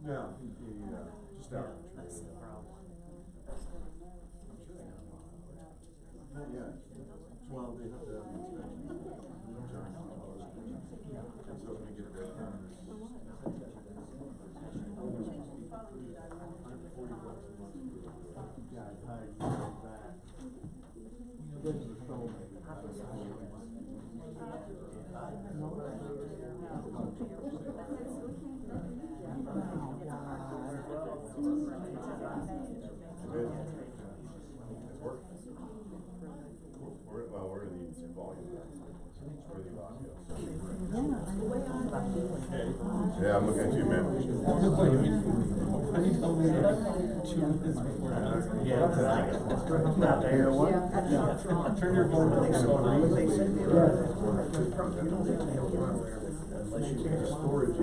Yeah, just out. That's the problem. Not yet. Well, they have to have the inspection. And so when we get that done, well, we're gonna need some volume. Yeah, I'm looking at you, man. Turn your phone on. Storage.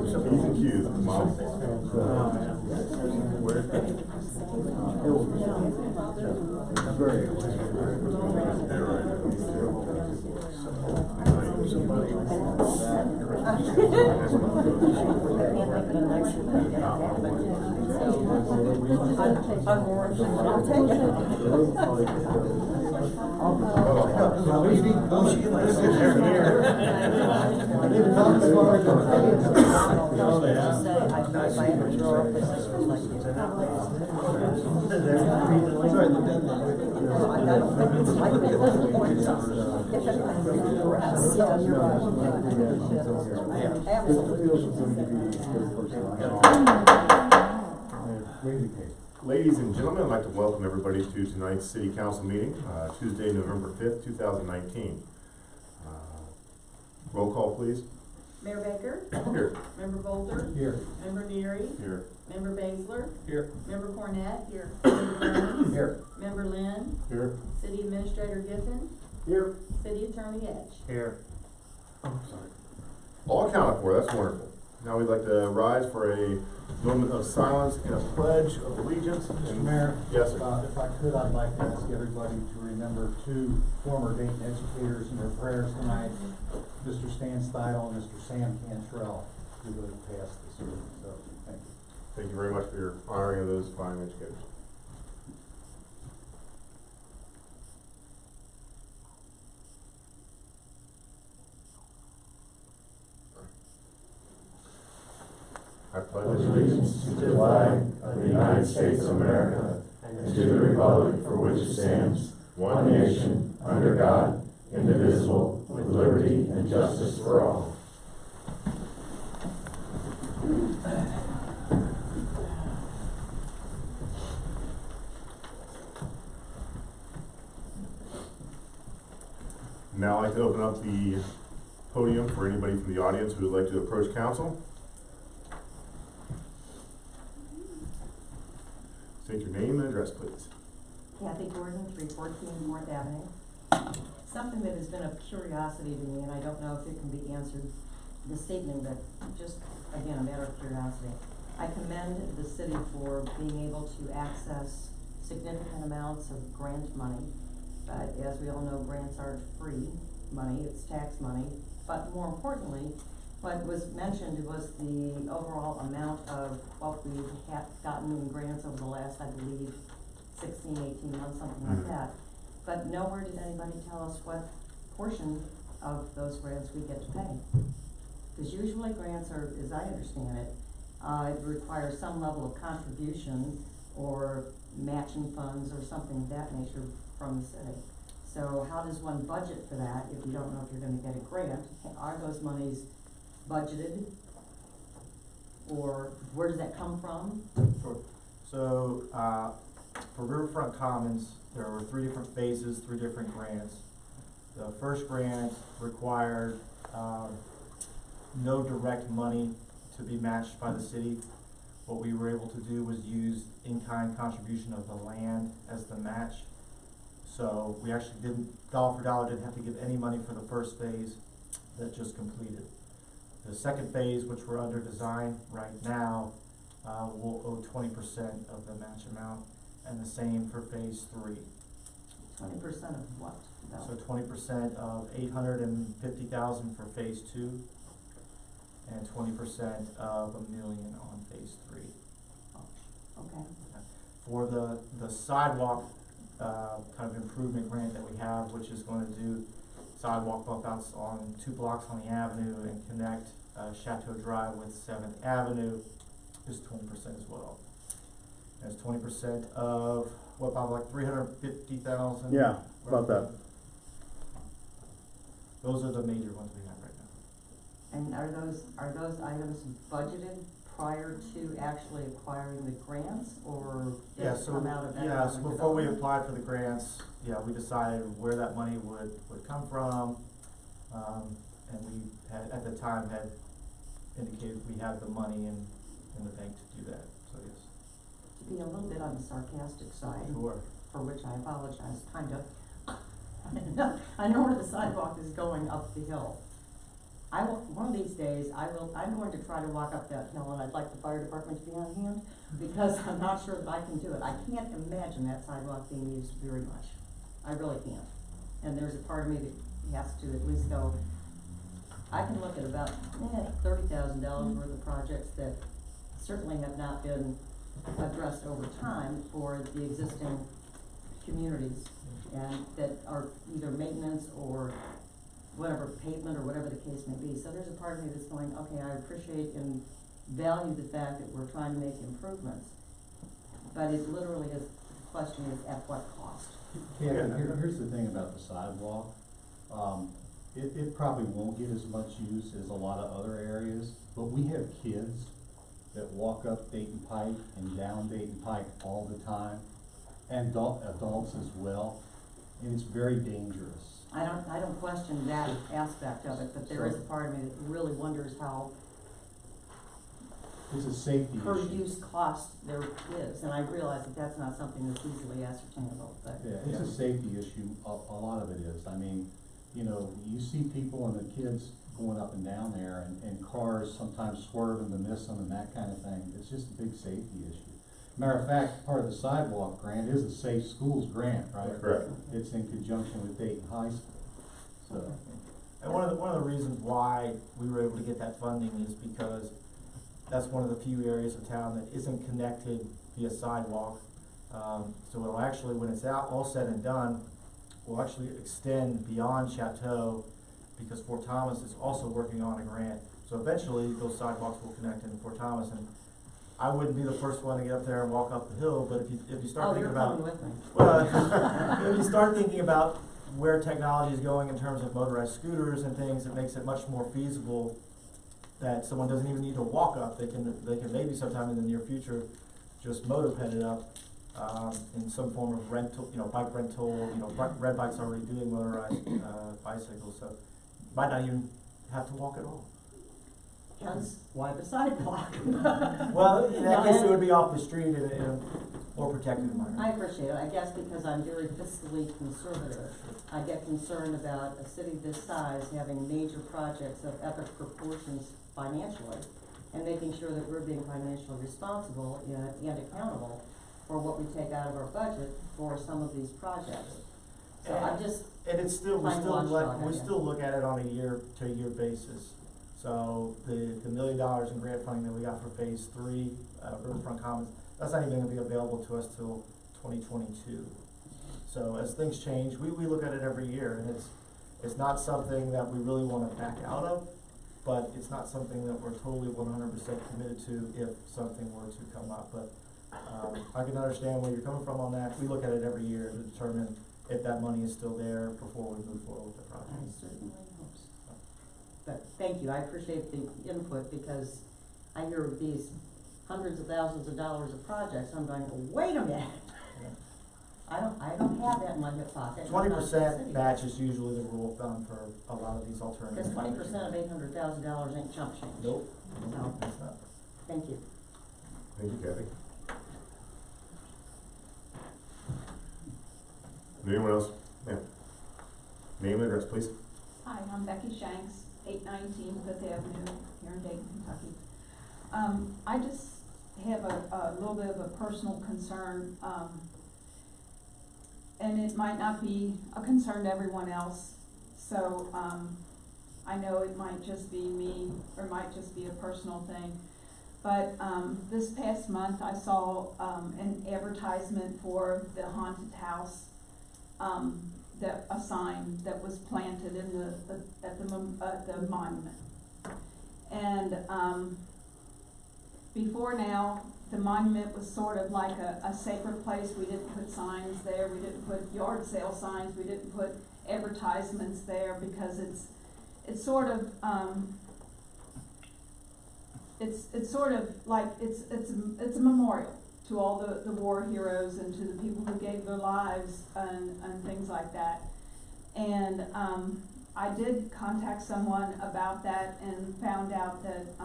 So, P's and Q's at the mom. Ladies and gentlemen, I'd like to welcome everybody to tonight's City Council meeting, Tuesday, November 5th, 2019. Roll call, please. Mayor Baker? Here. Member Bolter? Here. Member Neary? Here. Member Baszler? Here. Member Cornett? Here. Member Burns? Here. Member Lynn? Here. City Administrator Giffen? Here. City Attorney Edge? Here. All accounted for, that's wonderful. Now we'd like to rise for a moment of silence and a pledge of allegiance. Mr. Mayor? Yes, sir. If I could, I'd like to ask everybody to remember two former Dayton educators in their prayers tonight, Mr. Stan Steidel and Mr. Sam Cantrell, who really passed this year. So, thank you. Thank you very much for your honoring of those fine educators. I pledge allegiance to the flag of the United States of America and to the republic for which it stands, one nation, under God, indivisible, with liberty and justice for all. Now I'd like to open up the podium for anybody from the audience who would like to approach council. State your name and address, please. Kathy Gordon, 314 4th Avenue. Something that has been of curiosity to me, and I don't know if it can be answered this evening, but just, again, a matter of curiosity. I commend the city for being able to access significant amounts of grant money, but as we all know, grants aren't free money, it's tax money. But more importantly, What was mentioned was the overall amount of what we had gotten in grants over the last, I believe, 16, 18 months, something like that. But nowhere did anybody tell us what portion of those grants we get to pay. Because usually grants are, as I understand it, it requires some level of contribution or matching funds or something of that nature from the city. So how does one budget for that if you don't know if you're gonna get a grant? Are those monies budgeted? Or where does that come from? Sure. So, for Riverfront Commons, there were 3 different phases, 3 different grants. The first grant required, no direct money to be matched by the city. What we were able to do was use in-kind contribution of the land as the match. So we actually didn't, dollar for dollar, didn't have to give any money for the first phase that just completed. The second phase, which we're under design right now, will owe 20% of the match amount, and the same for phase 3. 20% of what? No. So 20% of $850,000 for phase 2, and 20% of $1 million on phase 3. Okay. For the sidewalk kind of improvement grant that we have, which is going to do sidewalk bump outs on 2 blocks on the avenue and connect Chateau Drive with 7th Avenue, is 20% as well. That's 20% of what, about like 350,000? Yeah, about that. Those are the major ones we have right now. And are those items budgeted prior to actually acquiring the grants, or did Yeah, it so, come out of yeah, so economic before we development? applied for the grants, yeah, we decided where that money would come from. And we had, at the time, had indicated we had the money in the bank to do that, so yes. To be a little bit on the sarcastic side, Sure. for which I apologize, kind of. I know where the sidewalk is going up the hill. One of these days, I'm going to try to walk up that hill, and I'd like the fire department to be on hand, because I'm not sure that I can do it. I can't imagine that sidewalk being used very much. I really can't. And there's a part of me that has to at least go, I can look at about $30,000 worth of projects that certainly have not been addressed over time for the existing communities, and that are either maintenance or whatever, pavement or whatever the case may be. So there's a part of me that's going, okay, I appreciate and value the fact that we're trying to make improvements, but it literally is, the question is at what cost? Yeah, here's the thing about the sidewalk. It probably won't get as much use as a lot of other areas, but we have kids that walk up Dayton Pike and down Dayton Pike all the time, and adults as well, and it's very dangerous. I don't question that aspect of it, but there is a part of me that really wonders how It's a safety per issue. use cost there is, and I realize that that's not something that's easily ascertainable, but. Yeah, it's a safety issue, a lot of it is. I mean, you know, you see people and the kids going up and down there, and cars sometimes swerving to miss them and that kind of thing. It's just a big safety issue. Matter of fact, part of the sidewalk grant is a Safe Schools grant, right? Correct. It's in conjunction with Dayton High School, so. And one of the reasons why we were able to get that funding is because that's one of the few areas of town that isn't connected via sidewalk. So it'll actually, when it's all said and done, will actually extend beyond Chateau, because Fort Thomas is also working on a grant. So eventually, those sidewalks will connect into Fort Thomas, and I wouldn't be the first one to get up there and walk up the hill, but if you start thinking about. Oh, you're coming with me. Well, if you start thinking about where technology is going in terms of motorized scooters and things, it makes it much more feasible that someone doesn't even need to walk up. They can maybe sometime in the near future just moped it up in some form of rental, bike rental. Red Bike's already doing motorized bicycles, so might not even have to walk at all. Hence, why the sidewalk? Well, in that case, it would be off the street in a more protected environment. I appreciate it, I guess because I'm very fiscally conservative. I get concerned about a city this size having major projects of epic proportions financially, and making sure that we're being financially responsible and accountable for what we take out of our budget for some of these projects. So I'm just, And it's still, Playing watchdog, I we guess. still look at it on a year-to-year basis. So the $1 million in grant funding that we got for phase 3, Riverfront Commons, that's not even gonna be available to us till 2022. So as things change, we look at it every year, and it's not something that we really wanna back out of, but it's not something that we're totally 100% committed to if something were to come up. But I can understand where you're coming from on that. We look at it every year to determine if that money is still there before we move forward with the I project. certainly hope so. But thank you, I appreciate the input, because I hear of these hundreds of thousands of dollars of projects, I'm going, wait a minute. I don't have that in my hip pocket. 20% match is usually the rule of thumb for a lot of these alternatives. Because 20% of $800,000 ain't chump change. Nope. No. It's not. Thank you. Thank you, Kathy. Anyone else? Yeah. Name and address, please. Hi, I'm Becky Shanks, 819 Fifth Avenue, here in Dayton, Kentucky. I just have a little bit of a personal concern, and it might not be a concern to everyone else. So I know it might just be me, or it might just be a personal thing. But this past month, I saw an advertisement for the haunted house, that a sign that was planted in at the monument. And before now, the monument was sort of like a sacred place. We didn't put signs there. We didn't put yard sale signs. We didn't put advertisements there, because it's sort of it's sort of like it's a memorial to all the war heroes and to the people who gave their lives and things like that. And I did contact someone about that and found out that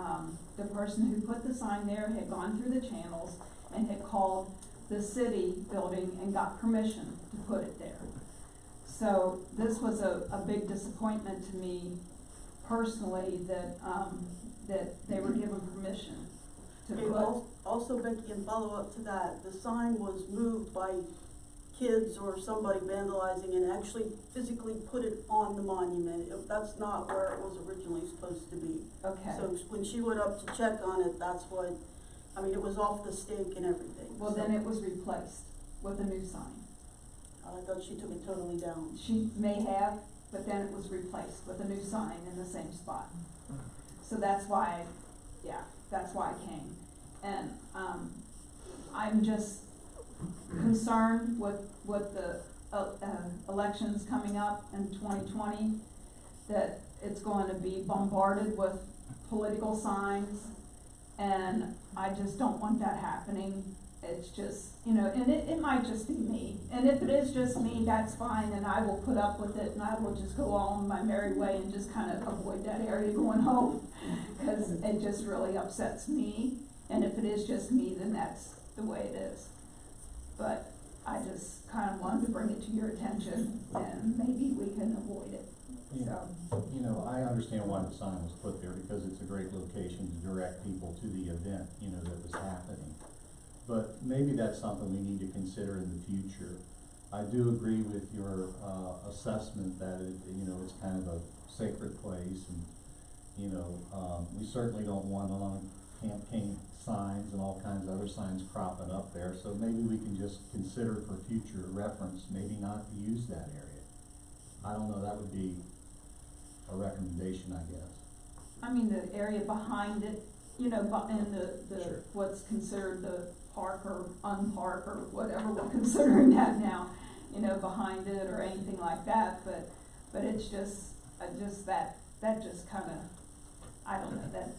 the person who put the sign there had gone through the channels and had called the city building and got permission to put it there. So this was a big disappointment to me personally, that that they were given permission to put. Also, Becky, in follow-up to that, the sign was moved by kids or somebody vandalizing and actually physically put it on the monument. That's not where it was originally supposed to be. Okay. So when she went up to check on it, that's what, I mean, it was off the stake and everything. Well, so. then it was replaced with a new sign. I thought she took it totally down. She may have, but then it was replaced with a new sign in the same spot. So that's why, that's why I came. And I'm just concerned with the elections coming up in 2020, that it's going to be bombarded with political signs, and I just don't want that happening. It's just, and it might just be me. And if it is just me, that's fine, and I will put up with it, and I will just go on my merry way and just kind of avoid that area going home, because it just really upsets me. And if it is just me, then that's the way it is. But I just kind of wanted to bring it to your attention, and maybe we can avoid it. Yeah. So, I understand why the sign was put there, because it's a great location to direct people to the event, that was happening. But maybe that's something we need to consider in the future. I do agree with your assessment that it's kind of a sacred place, and we certainly don't want a lot of campaign signs and all kinds of other signs cropping up there. So maybe we can just consider for future reference, maybe not to use that area. I don't know, that would be a recommendation, I guess. I mean, the area behind it, in the Sure. what's considered the park or unpark or whatever we're considering that now, behind it or anything like that. But it's just that just kind of, I don't know, that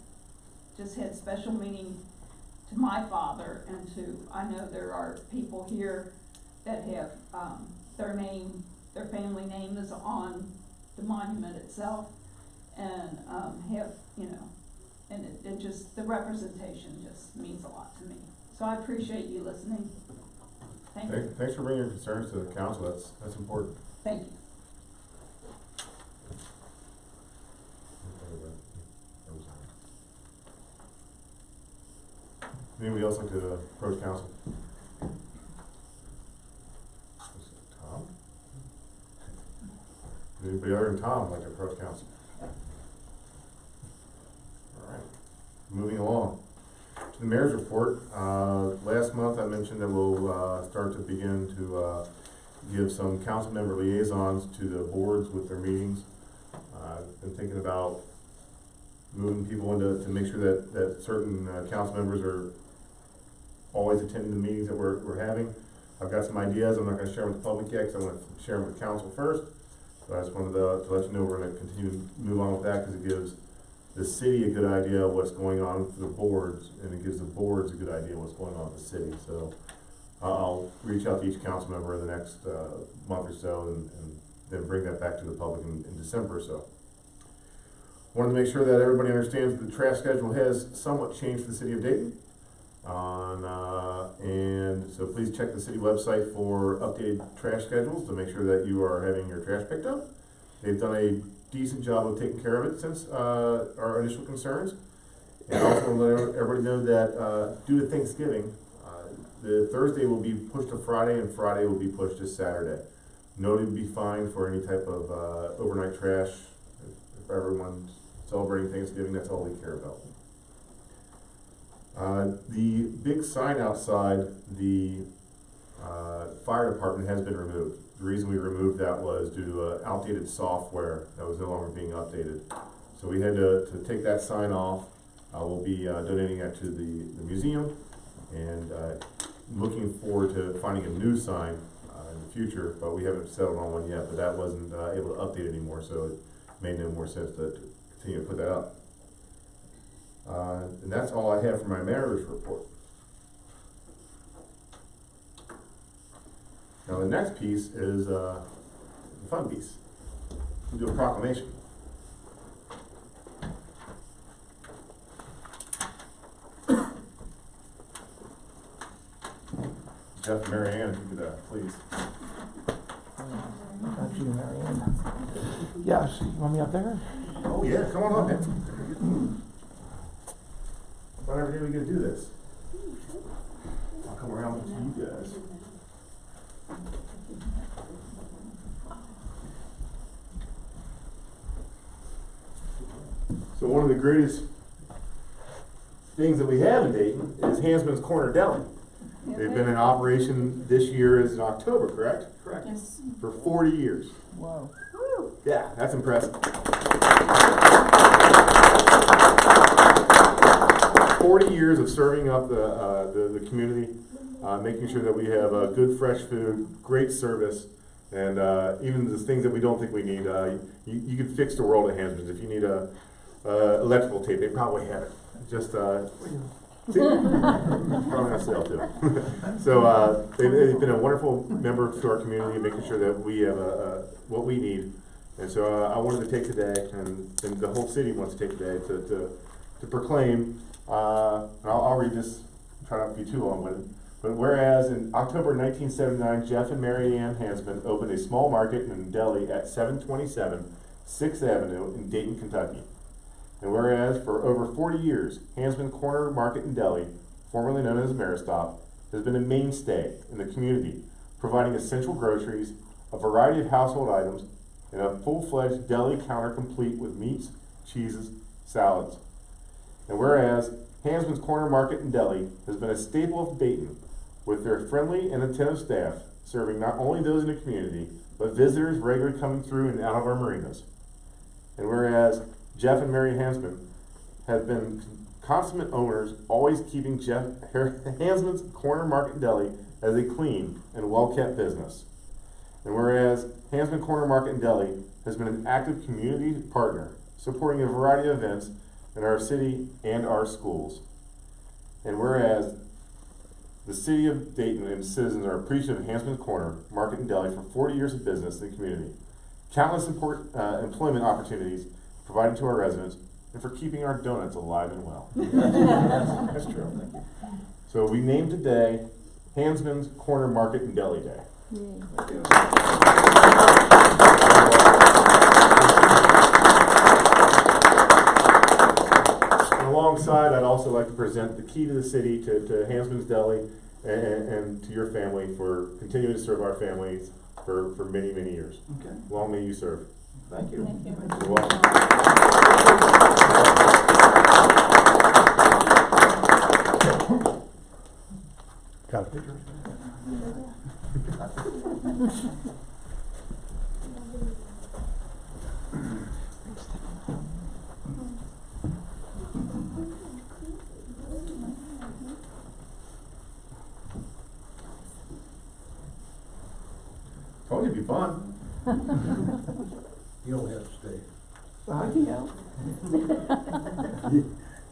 just had special meaning to my father, and I know there are people here that have their family name is on the monument itself, and have, and it just, the representation just means a lot to me. So I appreciate you listening. Thank you. Thanks for bringing your concerns to the council. That's important. Thank you. Anybody else like to approach council? Tom? Anybody other than Tom like to approach council? moving along. To the mayor's report, last month I mentioned that we'll start to begin to give some council member liaisons to the boards with their meetings. I've been thinking about moving people into, to make sure that certain council members are always attending the meetings that we're having. I've got some ideas. I'm not going to share them with the public yet because I want to share them with council first. But I just wanted to let you know we're going to continue to move on with that because it gives the city a good idea of what's going on with the boards, and it gives the boards a good idea of what's going on with the city. So I'll reach out to each council member in the next month or so and then bring that back to the public in December or so. Wanted to make sure that everybody understands that the trash schedule has somewhat changed for the city of Dayton. And so please check the city website for updated trash schedules to make sure that you are having your trash picked up. They've done a decent job of taking care of it since our initial concerns. And I also want to let everybody know that due to Thanksgiving, the Thursday will be pushed to Friday and Friday will be pushed to Saturday. Nobody will be fined for any type of overnight trash. If everyone's celebrating Thanksgiving, that's all we care about. The big sign outside the fire department has been removed. The reason we removed that was due to outdated software that was no longer being updated. So we had to take that sign off. We'll be donating that to the museum and looking forward to finding a new sign in the future, but we haven't settled on one yet, but that wasn't able to update anymore, so it made no more sense to continue to put that up. And that's all I have for my mayor's report. Now the next piece is the fun piece. We'll do a proclamation. Jeff and Mary Ann, if you could please. Got you, Marianne. Yes, you want me up there? Oh yeah, come on up, man. Not every day we get to do this. I'll come around with you guys. So one of the greatest things that we have in Dayton is Hansman's Corner Deli. They've been in operation this year is in October, correct? Correct. Yes. For 40 years. Wow. Yeah, that's impressive. 40 years of serving up the community, making sure that we have good fresh food, great service, and even the things that we don't think we need. You can fix the world at Hansman's. If you need electrical tape, they probably have it. Just see? Probably on sale too. So they've been a wonderful member to our community, making sure that we have what we need. And so I wanted to take today, and the whole city wants to take today to proclaim. I'll read this, try not to be too long-winded. But whereas in October 1979, Jeff and Mary Ann Hansman opened a small market and deli at 727 6th Avenue in Dayton, Kentucky. And whereas for over 40 years, Hansman Corner Market and Deli, formerly known as Ameristop, has been a mainstay in the community, providing essential groceries, a variety of household items, and a full-fledged deli counter complete with meats, cheeses, salads. And whereas Hansman's Corner Market and Deli has been a staple of Dayton, with their friendly and attentive staff, serving not only those in the community, but visitors regularly coming through and out of our marinas. And whereas Jeff and Mary Hansman have been consummate owners, always keeping Hansman's Corner Market and Deli as a clean and well-kept business. And whereas Hansman Corner Market and Deli has been an active community partner, supporting a variety of events in our city and our schools. And whereas the city of Dayton and citizens are appreciative of Hansman's Corner Market and Deli for 40 years of business in the community, countless employment opportunities provided to our residents, and for keeping our donuts alive and well. That's true. Thank you. So we named today Hansman's Corner Market and Deli Day. Thank you. And alongside, I'd also like to present the key to the city to Hansman's Deli and to your family for continuing to serve our families for many, many years. Okay. Long may you serve. Thank you. Thank you. You're welcome. got a picture. Told you it'd be fun. You don't have to stay.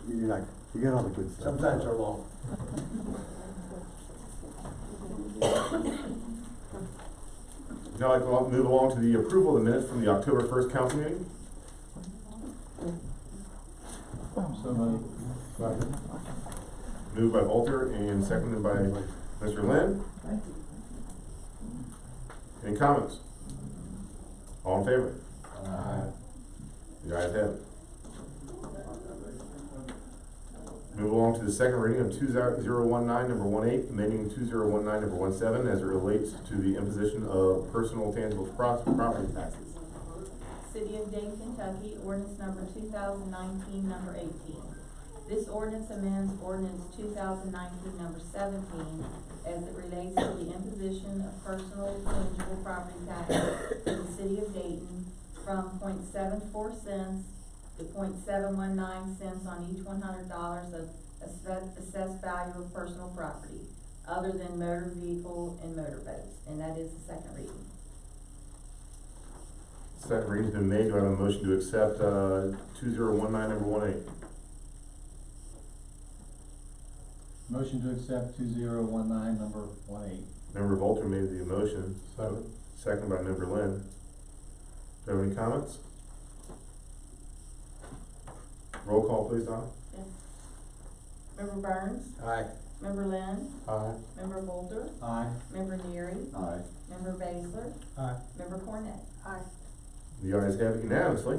You like, you get all the good stuff. Sometimes they're long. Now I'd like to move along to the approval of the minutes from the October 1st council meeting. So moved. Moved by Walter and seconded by Mr. Lynn. Any comments? All in favor? The ayes have it. Move along to the second reading of 2019 number 18, amending 2019 number 17 as it relates to the imposition of personal tangible property taxes. City of Dayton, Kentucky, ordinance number 2019, number 18. This ordinance amends ordinance 2019, number 17, as it relates to the imposition of personal tangible property taxes in the city of Dayton from 0.74 cents to 0.719 cents on each $100 of assessed value of personal property, other than motor vehicle and motorboats, and that is the second reading. Second reading's been made. Do I have a motion to accept 2019 number 18? Motion to accept 2019 number 18. Member Volter made the motion. Second by Member Lynn. Do you have any comments? Roll call, please, Don. Yes. Member Burns? Aye. Member Lynn? Aye. Member Bolter? Aye. Member Neary? Aye. Member Baszler? Aye. Member Cornett? Aye. The ayes have it unanimously.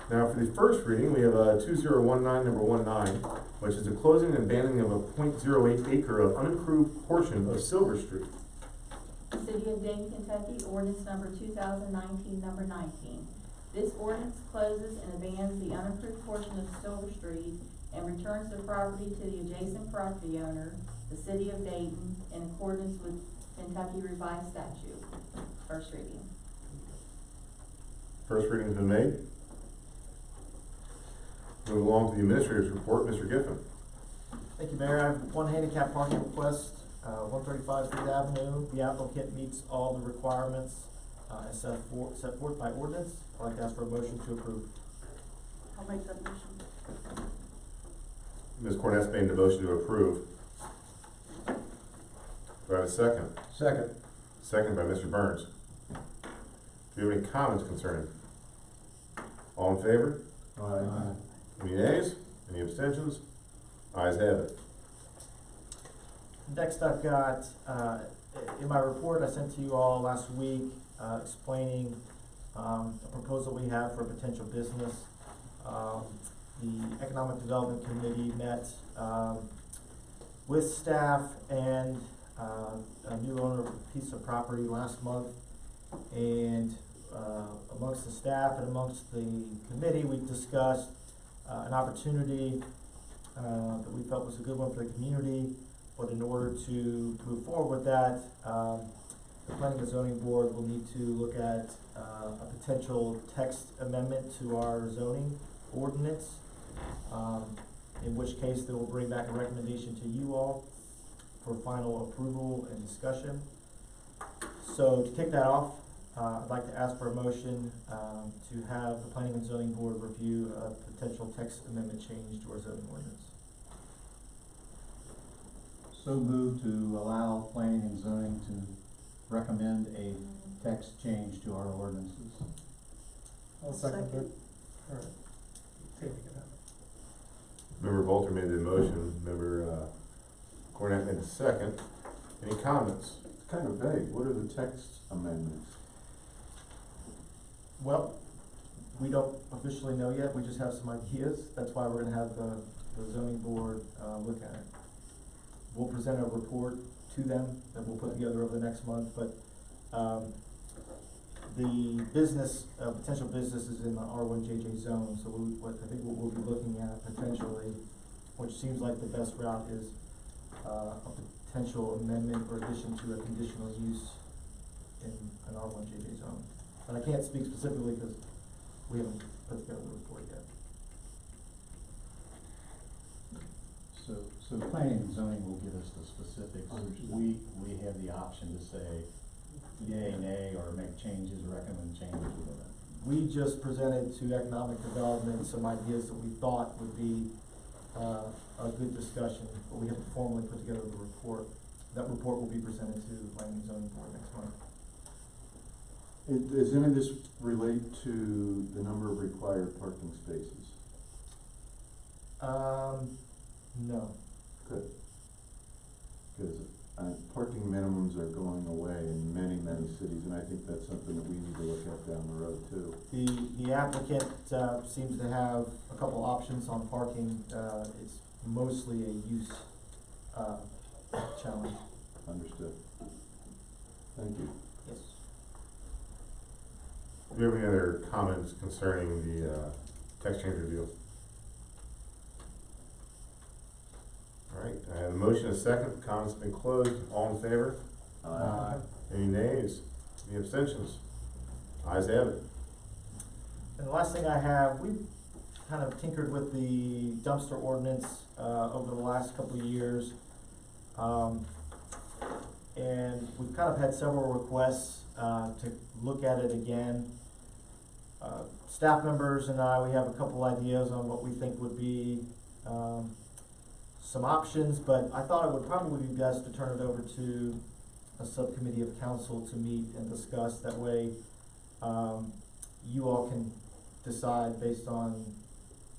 Now, for the first reading, we have 2019 number 19, which is the closing and abandoning of a .08 acre of unimproved portion of Silver Street. City of Dayton, Kentucky, ordinance number 2019, number 19. This ordinance closes and abandons the unimproved portion of Silver Street and returns the property to the adjacent property owner, the city of Dayton, in accordance with Kentucky Revised Statute. First reading. First reading has been made. Move along to the administrator's report, Mr. Giffen. Thank you, Mayor. I have one handicap parking request, 135 Fifth Avenue. The applicant meets all the requirements as set forth by ordinance. I'd like to ask for a motion to approve. I'll make that motion. Ms. Cornett's made the motion to approve. Do I have a second? Second. Second by Mr. Burns. Do you have any comments concerning? All in favor? Aye. Any nays? Any abstentions? Ayes have it. Next, I've got, in my report I sent to you all last week, explaining a proposal we have for a potential business. The Economic Development Committee met with staff and a new owner of a piece of property last month. And amongst the staff and amongst the committee, we discussed an opportunity that we felt was a good one for the community. But in order to move forward with that, the Planning and Zoning Board will need to look at a potential text amendment to our zoning ordinance, in which case they will bring back a recommendation to you all for final approval and discussion. So to kick that off, I'd like to ask for a motion to have the Planning and Zoning Board review a potential text amendment change to our zoning ordinance. So moved to allow planning and zoning to recommend a text change to our ordinances. I'll second it. Member Bolter made the motion. Member Cornett made the second. Any comments? It's kind of vague. What are the text amendments? Well, we don't officially know yet. We just have some ideas. That's why we're gonna have the zoning board look at it. We'll present a report to them that we'll put together over the next month, but the business, potential business is in the R1JJ zone, so I think what we'll be looking at potentially, which seems like the best route, is a potential amendment or addition to a conditional use in an R1JJ zone. And I can't speak specifically because we haven't put together the report yet. So planning and zoning will give us the specifics. We have the option to say yay, nay, or make changes, recommend changes. We just presented to economic development some ideas that we thought would be a good discussion, but we haven't formally put together the report. That report will be presented to the planning and zoning board next month. Does any of this relate to the number of required parking spaces? No. Good. Because parking minimums are going away in many, many cities, and I think that's something that we need to look at down the road too. The applicant seems to have a couple options on parking. It's mostly a use challenge. Understood. Thank you. Yes. Do you have any other comments concerning the text change review? All right, I have a motion, a second, comments have been closed, all in favor? Any nays? Any abstentions? Ayes have it. And the last thing I have, we've kind of tinkered with the dumpster ordinance over the last couple of years. And we've kind of had several requests to look at it again. Staff members and I, we have a couple ideas on what we think would be some options, but I thought it would probably be best to turn it over to a subcommittee of council to meet and discuss. That way, you all can decide based on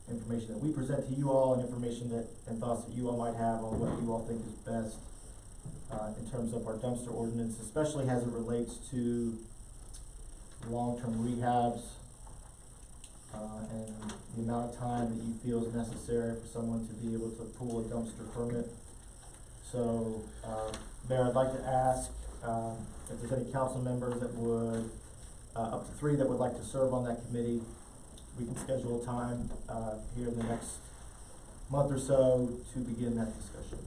information that we present to you all and information that, and thoughts that you all might have on what you all think is best in terms of our dumpster ordinance, especially as it relates to long-term rehabs, and the amount of time that you feel is necessary for someone to be able to pull a dumpster permit. So, Mayor, I'd like to ask if there's any council members that would, up to 3 that would like to serve on that committee. We can schedule a time here in the next month or so to begin that discussion.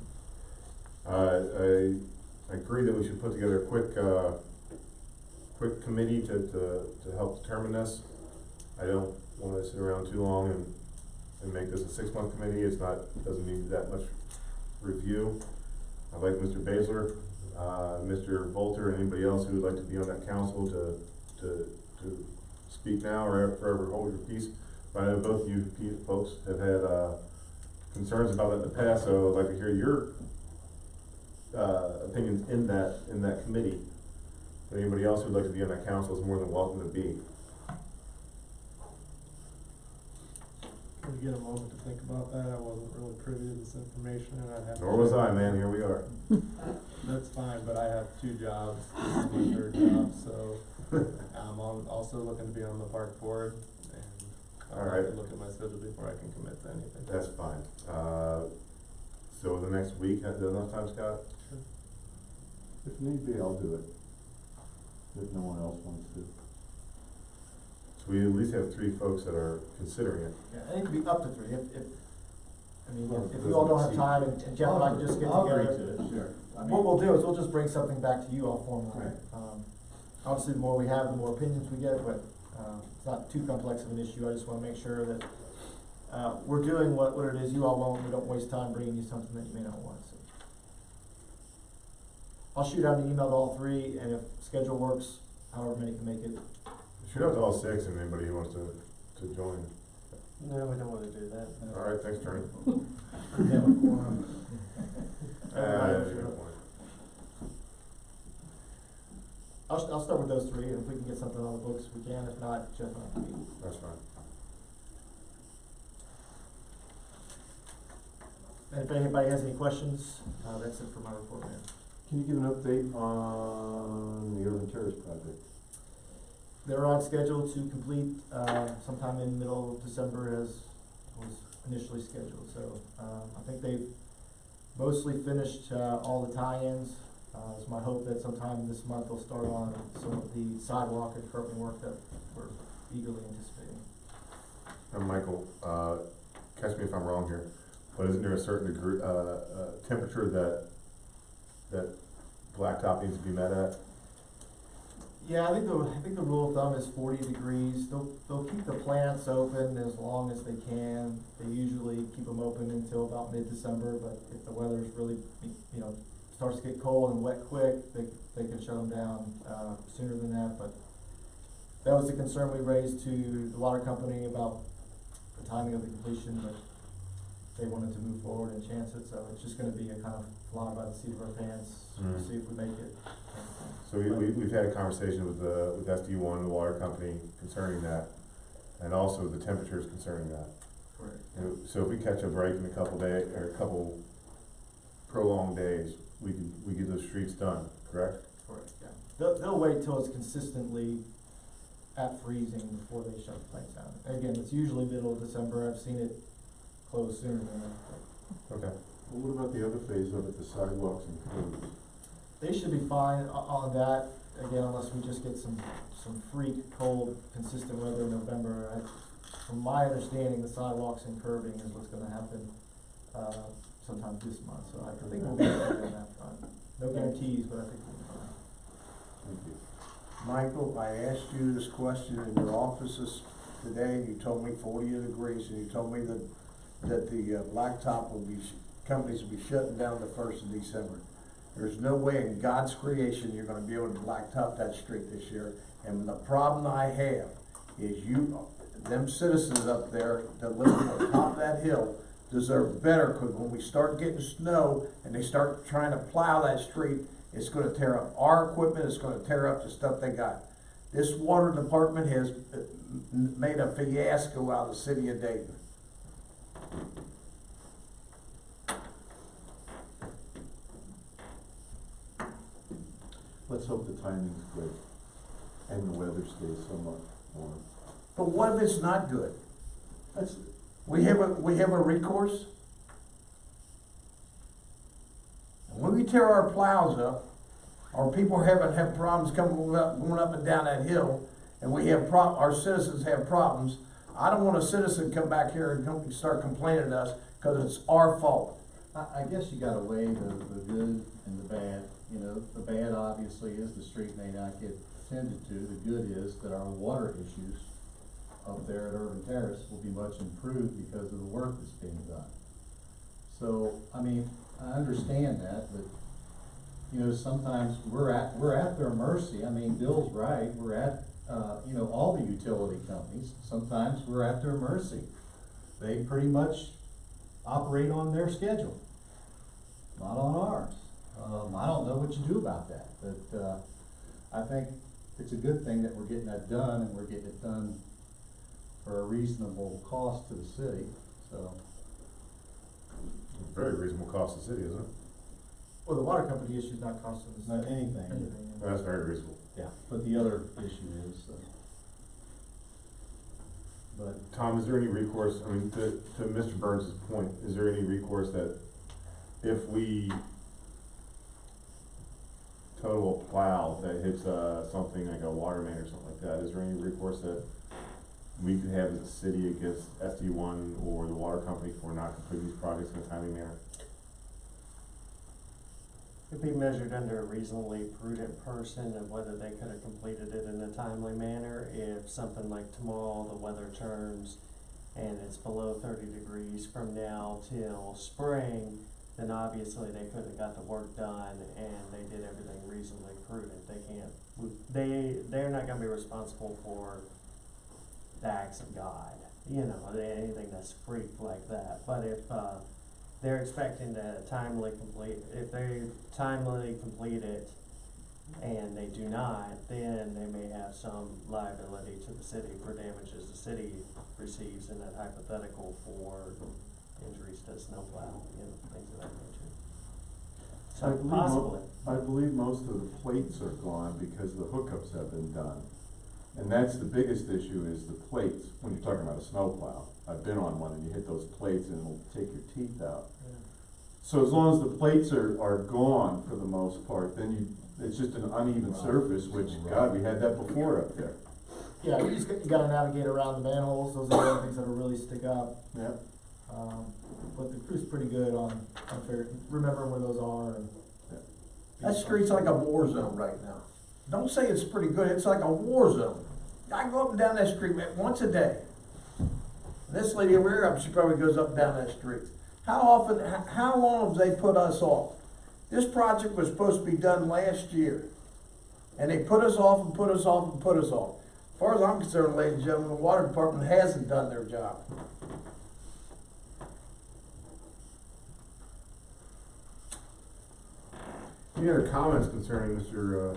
I agree that we should put together a quick committee to help determine this. I don't wanna sit around too long and make this a 6-month committee. Doesn't need that much review. I'd like Mr. Baszler, Mr. Volter, and anybody else who would like to be on that council to speak now or forever hold your peace. But I know both of you folks have had concerns about that in the past, so I'd like to hear your opinions in that committee. But anybody else who'd like to be on that council is more than welcome to be. Can we get a moment to think about that? I wasn't really privy to this information, and I have. Nor was I, man. Here we are. That's fine, but I have 2 jobs. This is my 3rd job, so I'm also looking to be on the park board, and I'll have to look at my schedule before I can commit to anything. That's fine. So the next week, is that enough time, Scott? Sure. If need be, I'll do it. If no one else wants to. So we at least have 3 folks that are considering it. Yeah, and it could be up to 3 if you all don't have time and Jeff and I can just get together. Sure. What we'll do is we'll just bring something back to you all formally. Right. Obviously, the more we have, the more opinions we get, but it's not too complex of an issue. I just wanna make sure that we're doing what it is you all want. We don't waste time bringing you something that you may not want, so. I'll shoot out an email to all 3, and if schedule works, however many can make it. Shoot out to all 6 and anybody who wants to join. No, we don't wanna do that. All right, thanks, Attorney. Yeah, quorum. I'll start with those 3, and if we can get something on the books, we can. If not, Jeff and I can meet. That's fine. And if anybody has any questions, that's it for my report, Mayor. Can you give an update on the Urban Terrace project? They're on schedule to complete sometime in middle of December as was initially scheduled. So I think they've mostly finished all the tie-ins. It's my hope that sometime this month they'll start on some of the sidewalk and curbing work that we're eagerly anticipating. And Michael, catch me if I'm wrong here, but isn't there a certain degree, temperature that blacktop needs to be met at? Yeah, I think the rule of thumb is 40 degrees. They'll keep the plants open as long as they can. They usually keep them open until about mid-December, but if the weather's really, starts to get cold and wet quick, they can shut them down, sooner than that. But that was the concern we raised to the water company about the timing of the completion, but they wanted to move forward and chance it, so it's just gonna be a kind of fly by the seat of our pants, Mhm. see if we make it. So we've had a conversation with SD1, the water company, concerning that, and also the temperatures concerning that. Correct. So if we catch a break in a couple days, or a couple prolonged days, we get those streets done, correct? Correct, yeah. They'll wait till it's consistently at freezing before they shut the plants down. Again, it's usually middle of December. I've seen it close sooner than that. Okay. Well, what about the other phase of it, the sidewalks and curbs? They should be fine on that, again, unless we just get some freak cold, consistent weather in November. From my understanding, the sidewalks and curbing is what's gonna happen, sometime this month, so I think we'll be okay on that front. No guarantees, but I think we'll be fine. Thank you. Michael, I asked you this question in your offices today, and you told me 40 degrees, and you told me that the blacktop will be, companies will be shutting down the 1st of December. There's no way in God's creation you're gonna be able to blacktop that street this year, and the problem I have is them citizens up there that live on the top of that hill deserve better, because when we start getting snow and they start trying to plow that street, it's gonna tear up our equipment, it's gonna tear up the stuff they got. This water department has made a fiasco out of the city of Dayton. Let's hope the timing's good and the weather stays somewhat warm. But what if it's not good? That's, We have a recourse? When we tear our plows up, our people have problems going up and down that hill, and we have our citizens have problems. I don't want a citizen to come back here and start complaining to us, because it's our fault. I guess you gotta weigh the good and the bad. The bad obviously is the street may not get tended to. The good is that our water issues up there at Urban Terrace will be much improved because of the work that's being done. So, I mean, I understand that, but, sometimes we're at their mercy. I mean, Bill's right, we're at, all the utility companies, sometimes we're at their mercy. They pretty much operate on their schedule, not on ours. I don't know what you do about that, but, I think it's a good thing that we're getting that done, and we're getting it done for a reasonable cost to the city, so. Very reasonable cost to the city, isn't it? Well, the water company issue's not costing us Not anything. anything. That's very reasonable. Yeah, but the other issue is, but Tom, is there any recourse, I mean, to Mr. Burns' point, is there any recourse that if we total plow that hits, something like a water main or something like that, is there any recourse that we could have as a city against SD1 or the water company for not completing these projects in a timely manner? Could be measured under a reasonably prudent person of whether they could have completed it in a timely manner. If something like tomorrow, the weather turns and it's below 30 degrees from now till spring, then obviously they could have got the work done and they did everything reasonably prudent. They're not gonna be responsible for the acts of God, anything that's freak like that. But if, they're expecting to if they timely complete it and they do not, then they may have some liability to the city for damages the city receives in that hypothetical for injuries to snowplow, things of that nature. So possibly. I believe most of the plates are gone because the hookups have been done. And that's the biggest issue, is the plates, when you're talking about a snowplow. I've been on one and you hit those plates and it'll take your teeth out. Yeah. So as long as the plates are gone for the most part, then it's just an uneven surface, which, God, we had that before up there. Yeah, you gotta navigate around the manholes, those are the things that'll really stick up. Yep. But the crew's pretty good on remembering where those are and. That street's like a war zone right now. Don't say it's pretty good, it's like a war zone. I go up and down that street once a day. And this lady over here, she probably goes up and down that street. How long have they put us off? This project was supposed to be done last year. And they put us off and put us off and put us off. As far as I'm concerned, ladies and gentlemen, the water department hasn't done their job. Any other comments concerning Mr.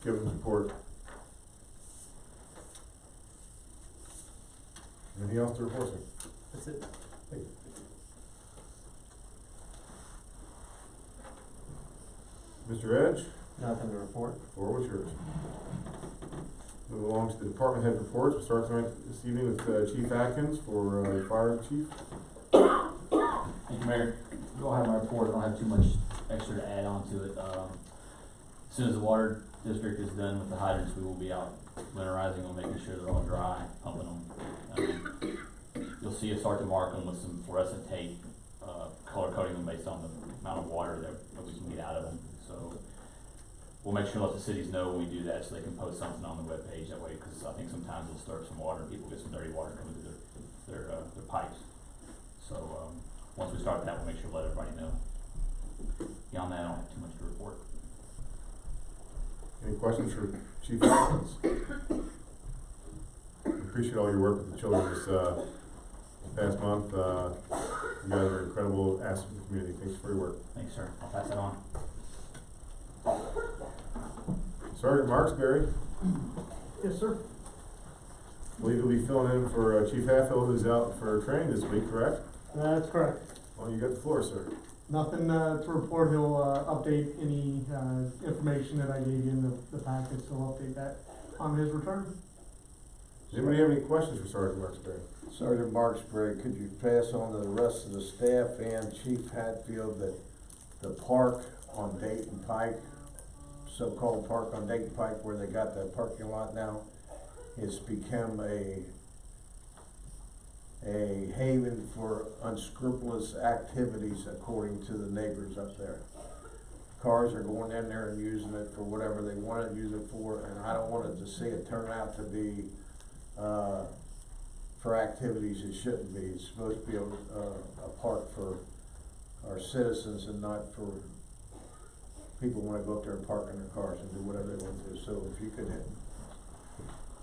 Gibbons' report? Anything else to report, sir? That's it. Thank you. Mr. Edge, Nothing to report. floor was yours. Move along to the department head reports. We'll start tonight this evening with Chief Atkins for the fire chief. Thank you, Mayor. Go ahead, my report. I don't have too much extra to add on to it. As soon as the water district is done with the hydrants, we will be out winterizing them, making sure they're all dry, pumping them. You'll see us start to mark them with some fluorescent tape, color coding them based on the amount of water that we can get out of them. So we'll make sure to let the cities know when we do that so they can post something on the webpage that way, because I think sometimes it'll stir up some water and people get some dirty water coming through their pipes. So once we start that, we'll make sure to let everybody know. Beyond that, I don't have too much to report. Any questions for Chief Atkins? Appreciate all your work with the children this past month. You guys are incredible asset to the community. Thanks for your work. Thanks, sir. I'll pass that on. Sergeant Marksberry, Yes, sir. I believe you'll be filling in for Chief Hatfield, who's out for training this week, correct? That's correct. Well, you got the floor, sir. Nothing to report. He'll update any information that I gave you in the package. He'll update that on his return. Does anybody have any questions for Sergeant Marksberry? Sergeant Marksberry, could you pass on to the rest of the staff and Chief Hatfield that the park on Dayton Pike, so-called park on Dayton Pike where they got that parking lot now, has become a haven for unscrupulous activities according to the neighbors up there. Cars are going in there and using it for whatever they want to use it for, and I don't want it to see it turn out to be for activities it shouldn't be. It's supposed to be a park for our citizens and not for people who want to go up there and park in their cars and do whatever they want to do. So if you could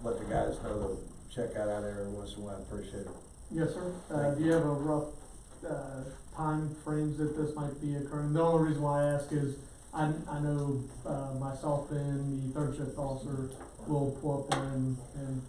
let the guys know to check out there every once in a while, I appreciate it. Yes, sir. Do you have a rough time frames that this might be occurring? The only reason why I ask is I know myself and the third shift officer will pull up there and